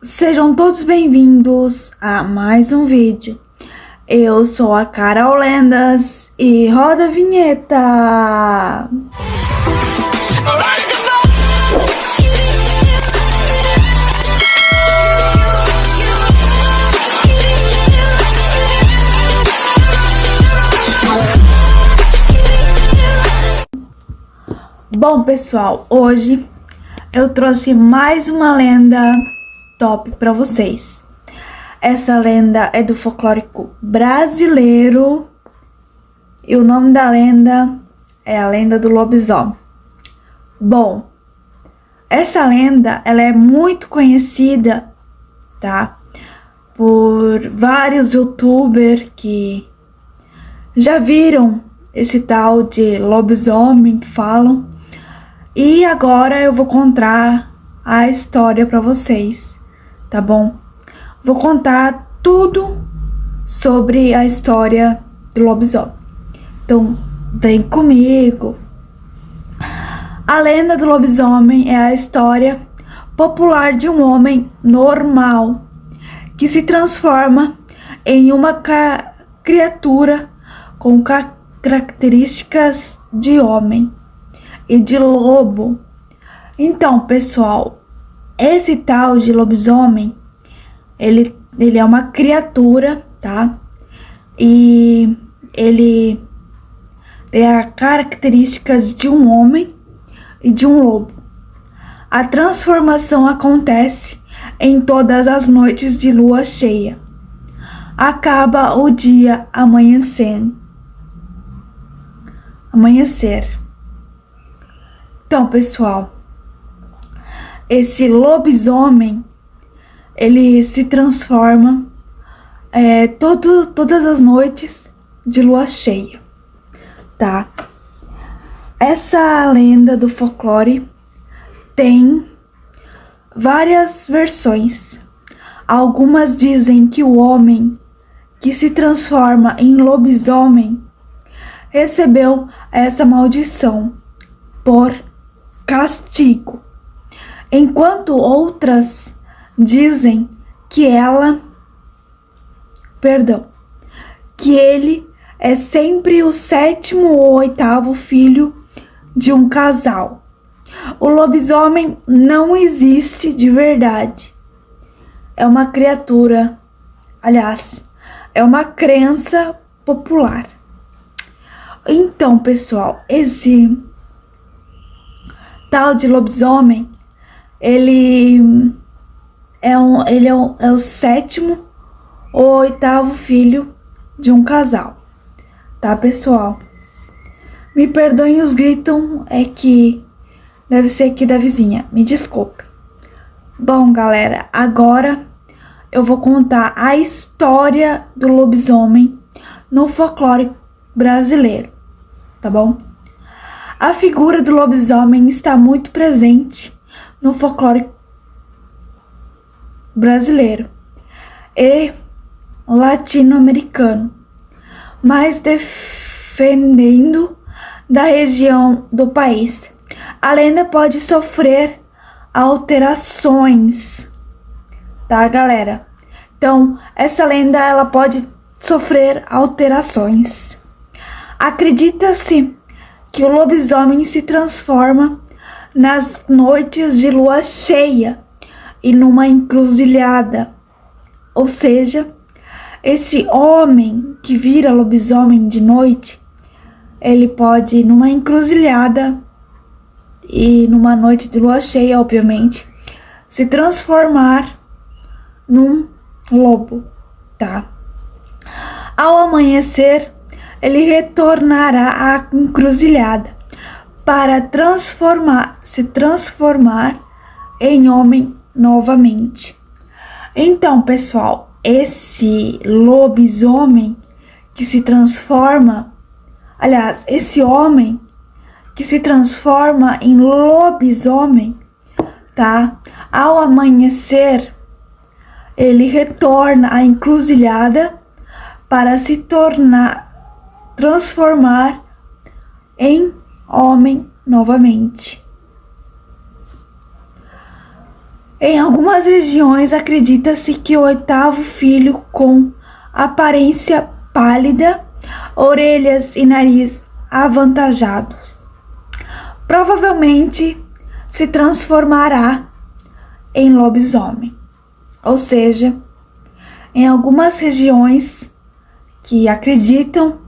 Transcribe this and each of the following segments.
Sejam todos bem-vindos a mais um vídeo. Eu sou a Carol Lendas e roda a vinheta! Bom, pessoal, hoje eu trouxe mais uma lenda top para vocês. Essa lenda é do folclórico brasileiro e o nome da lenda é a lenda do lobisomem. Bom, essa lenda ela é muito conhecida, tá? Por vários youtubers que já viram esse tal de lobisomem que falam. E agora eu vou contar a história para vocês, tá bom? Vou contar tudo sobre a história do lobisomem. Então, vem comigo. A lenda do lobisomem é a história popular de um homem normal que se transforma em uma criatura com características de homem e de lobo. Então, pessoal, esse tal de lobisomem, ele é uma criatura, tá? E ele tem as características de um homem e de um lobo. A transformação acontece em todas as noites de lua cheia. Acaba o dia amanhecer. Então, pessoal, esse lobisomem, ele se transforma todas as noites de lua cheia, tá? Essa lenda do folclore tem várias versões. Algumas dizem que o homem que se transforma em lobisomem recebeu essa maldição por castigo, enquanto outras dizem que ele é sempre o sétimo ou oitavo filho de um casal. O lobisomem não existe de verdade. É uma criatura, aliás, é uma crença popular. Então, pessoal, esse tal de lobisomem, ele é o sétimo ou oitavo filho de um casal, tá, pessoal? Me perdoem os gritos, é que deve ser aqui da vizinha, me desculpe. Bom, galera, agora eu vou contar a história do lobisomem no folclore brasileiro, tá bom? A figura do lobisomem está muito presente no folclore brasileiro e latino-americano, mas defendendo da região do país. A lenda pode sofrer alterações, tá, galera? Então, essa lenda ela pode sofrer alterações. Acredita-se que o lobisomem se transforma nas noites de lua cheia e numa encruzilhada. Ou seja, esse homem que vira lobisomem de noite, ele pode ir numa encruzilhada e numa noite de lua cheia, obviamente, se transformar num lobo, tá? Ao amanhecer, ele retornará à encruzilhada para se transformar em homem novamente. Então, pessoal, esse lobisomem que se transforma, aliás, esse homem que se transforma em lobisomem, tá? Ao amanhecer, ele retorna à encruzilhada para se transformar em homem novamente. Em algumas regiões, acredita-se que o oitavo filho, com aparência pálida, orelhas e nariz avantajados, provavelmente se transformará em lobisomem. Ou seja, em algumas regiões que acreditam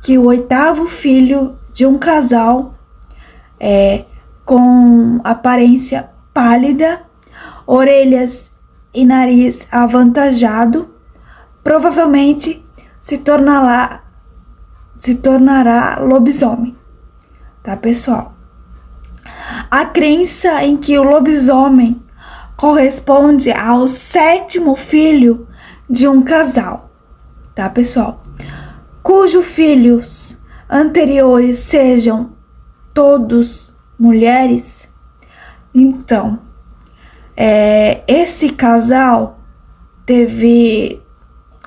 que o oitavo filho de um casal com aparência pálida, orelhas e nariz avantajado, provavelmente se tornará lobisomem, tá, pessoal? A crença em que o lobisomem corresponde ao sétimo filho de um casal, tá, pessoal? Cujos filhos anteriores sejam todos mulheres. Então, esse casal teve,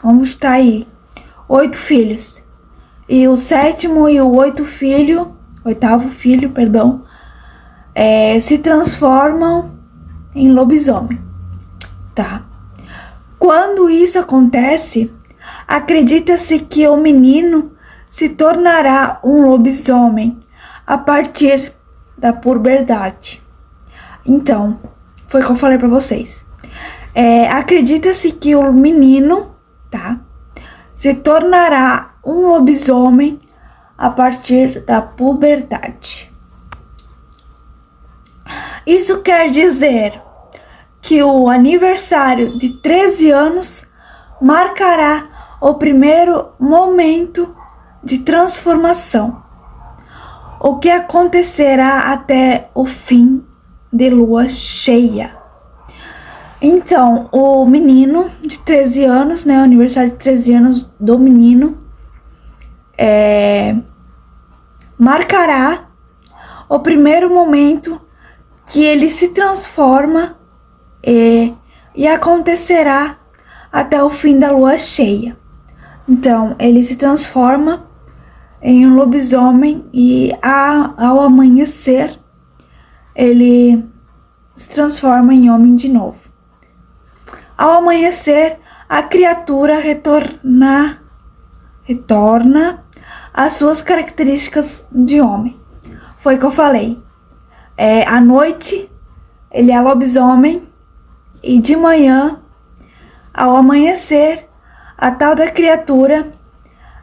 vamos estar aí, 8 filhos. E o sétimo e o oitavo filho, se transformam em lobisomem, tá? Quando isso acontece, acredita-se que o menino se tornará um lobisomem a partir da puberdade. Então, foi o que eu falei pra vocês. Acredita-se que o menino, tá, se tornará um lobisomem a partir da puberdade. Isso quer dizer que o aniversário de 13 anos marcará o primeiro momento de transformação, o que acontecerá até o fim de lua cheia. Então, o menino de 13 anos, né, o aniversário de 13 anos do menino, marcará o primeiro momento que ele se transforma e acontecerá até o fim da lua cheia. Então, ele se transforma em um lobisomem e ao amanhecer ele se transforma em homem de novo. Ao amanhecer, a criatura retorna às suas características de homem. Foi o que eu falei. À noite, ele é lobisomem e de manhã, ao amanhecer, a tal da criatura,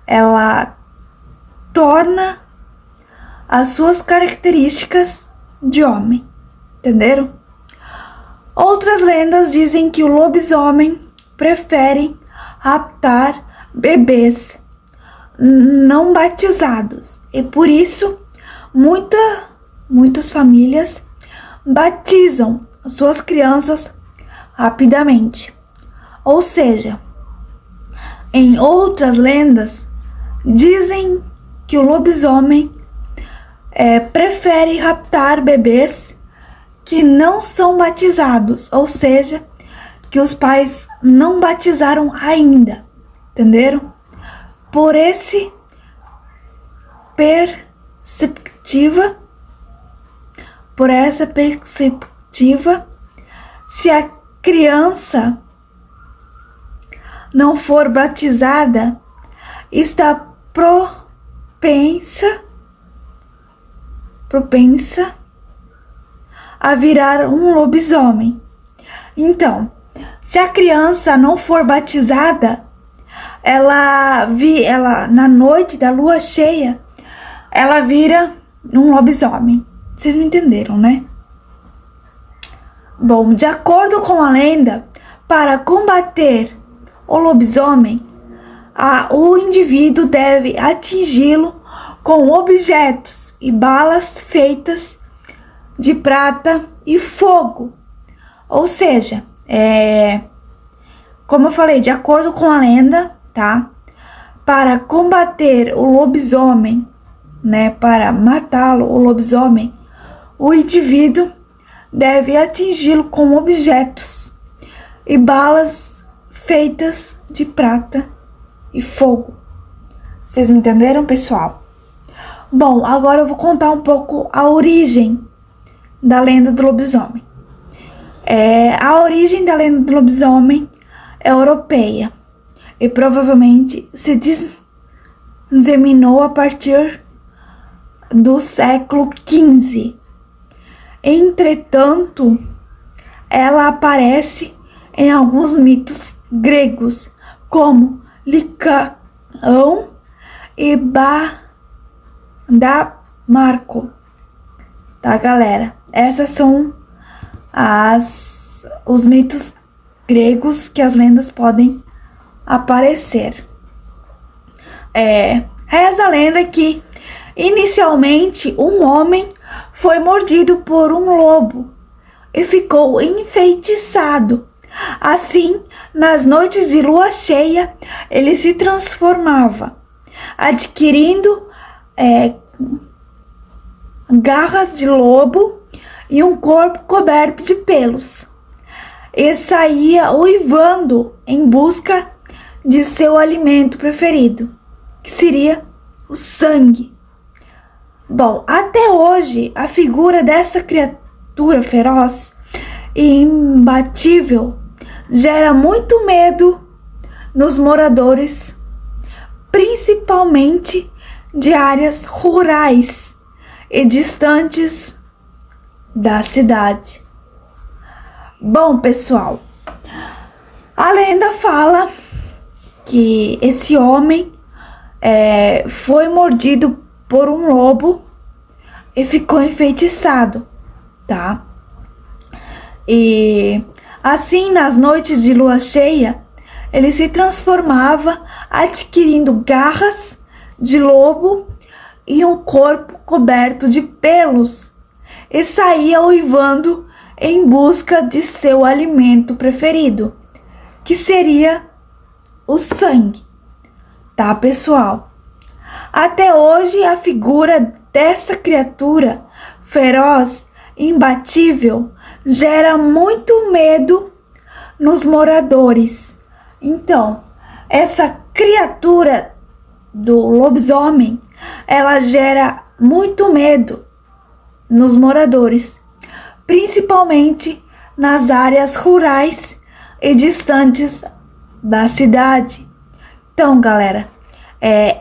ela torna as suas características de homem. Entenderam? Outras lendas dizem que o lobisomem prefere raptar bebês não batizados e por isso muitas famílias batizam suas crianças rapidamente. Ou seja, em outras lendas dizem que o lobisomem prefere raptar bebês que não são batizados, ou seja, que os pais não batizaram ainda, entenderam? Por essa perspectiva, se a criança não for batizada, está propensa a virar um lobisomem. Então, se a criança não for batizada, ela na noite da lua cheia, ela vira um lobisomem. Vocês me entenderam, né? Bom, de acordo com a lenda, para combater o lobisomem, o indivíduo deve atingi-lo com objetos e balas feitas de prata e fogo. Ou seja, como eu falei, de acordo com a lenda, tá? Para combater o lobisomem, né? Para matá-lo, o lobisomem, o indivíduo deve atingi-lo com objetos e balas feitas de prata e fogo. Vocês me entenderam, pessoal? Bom, agora eu vou contar um pouco a origem da lenda do lobisomem. A origem da lenda do lobisomem é europeia e provavelmente se disseminou a partir do século XV. Entretanto, ela aparece em alguns mitos gregos, como Licaão e Marco. Tá, galera? Essas são os mitos gregos que as lendas podem aparecer. Reza a lenda que inicialmente um homem foi mordido por um lobo e ficou enfeitiçado. Assim, nas noites de lua cheia, ele se transformava, adquirindo garras de lobo e um corpo coberto de pelos, e saía uivando em busca de seu alimento preferido, que seria o sangue. Bom, até hoje a figura dessa criatura feroz e imbatível gera muito medo nos moradores, principalmente de áreas rurais e distantes da cidade. Bom, pessoal, a lenda fala que esse homem foi mordido por um lobo e ficou enfeitiçado, tá? E assim, nas noites de lua cheia, ele se transformava, adquirindo garras de lobo e um corpo coberto de pelos, e saía uivando em busca de seu alimento preferido, que seria o sangue. Tá, pessoal? Até hoje a figura dessa criatura feroz, imbatível, gera muito medo nos moradores. Então, essa criatura do lobisomem, ela gera muito medo nos moradores, principalmente nas áreas rurais e distantes da cidade. Então, galera,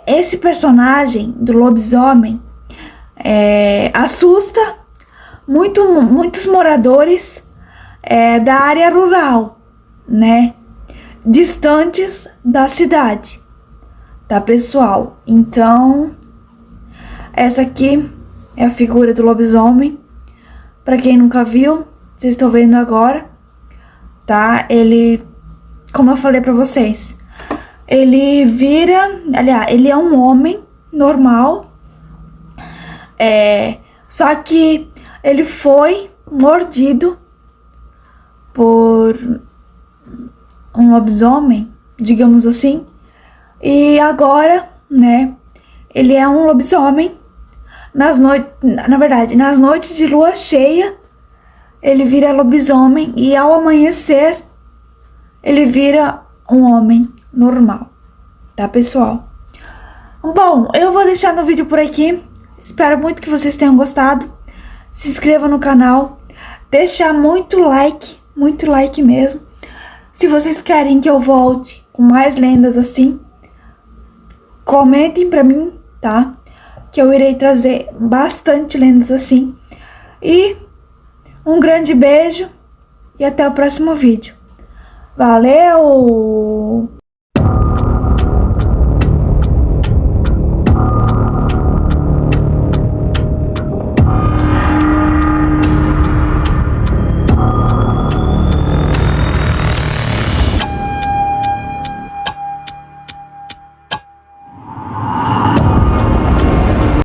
esse personagem do lobisomem assusta muitos moradores da área rural, né? Distantes da cidade, tá, pessoal? Então, essa aqui é a figura do lobisomem. Pra quem nunca viu, vocês estão vendo agora, tá? Ele, como eu falei pra vocês, ele ele é um homem normal, só que ele foi mordido por um lobisomem, digamos assim, e agora, né, ele é um lobisomem. Nas noites de lua cheia, ele vira lobisomem, e ao amanhecer, ele vira um homem normal, tá, pessoal? Bom, eu vou deixar no vídeo por aqui. Espero muito que vocês tenham gostado. Se inscreva no canal, deixa muito like mesmo. Se vocês querem que eu volte com mais lendas assim, comentem pra mim, tá? Que eu irei trazer bastante lendas assim. E um grande beijo e até o próximo vídeo. Valeu!